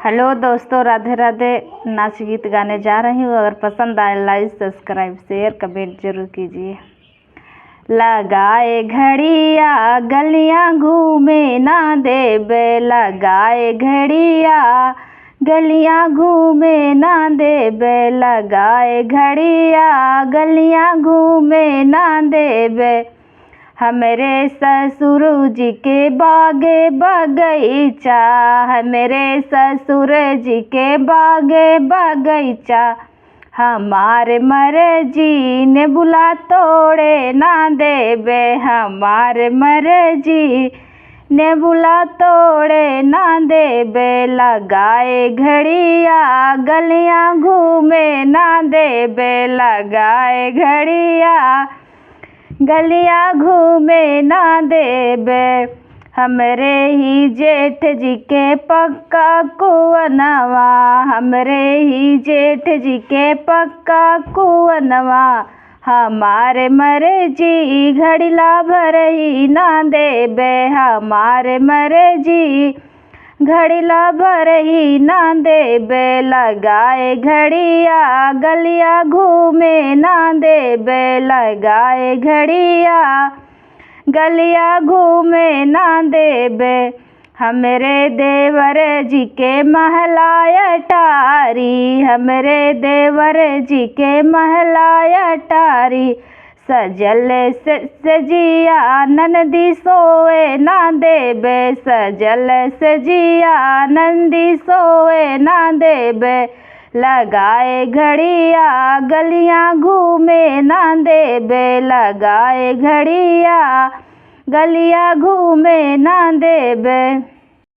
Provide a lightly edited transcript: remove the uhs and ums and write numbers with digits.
Hello दोस्तों, राधे राधे। नाच गीत गाने जा रही हूँ। अगर पसंद आए लाइक सब्सक्राइब शेयर कमेंट जरूर कीजिए। लगाए घड़िया गलियां घूमे ना देबे, लगाए घड़िया गलियां घूमे ना देबे, लगाए घड़िया गलियां घूमे ना देबे। हमरे ससुर जी के बागे बगीचा, हमरे ससुर जी के बागे बगीचा, हमारे मर्जी ने बुला तोड़े ना देबे, हमारे मर्जी ने बुला तोड़े ना देबे। लगाए घड़िया गलियां घूमे ना देबे, लगाए घड़िया गलियां घूमे ना देबे। हमरे ही जेठ जी के पक्का कुवनवा, हमरे ही जेठ जी के पक्का कुवनवा, हमारे मर्जी घड़िला भर ही ना देबे, हमारे मर्जी घड़िला भर ही ना देबे। लगाए घड़िया गलियां घूमे ना देबे, लगाए घड़िया गलियां घूमे ना देबे। हमरे देवर जी के महला अटारी, हमरे देवर जी के महला अटारी, सजल सजिया नंदी सोए ना देबे, सजल सजिया नंदी सोए ना देबे। लगाए घड़िया गलियां घूमे ना देबे, लगाए घड़िया गलियां घूमे ना देबे।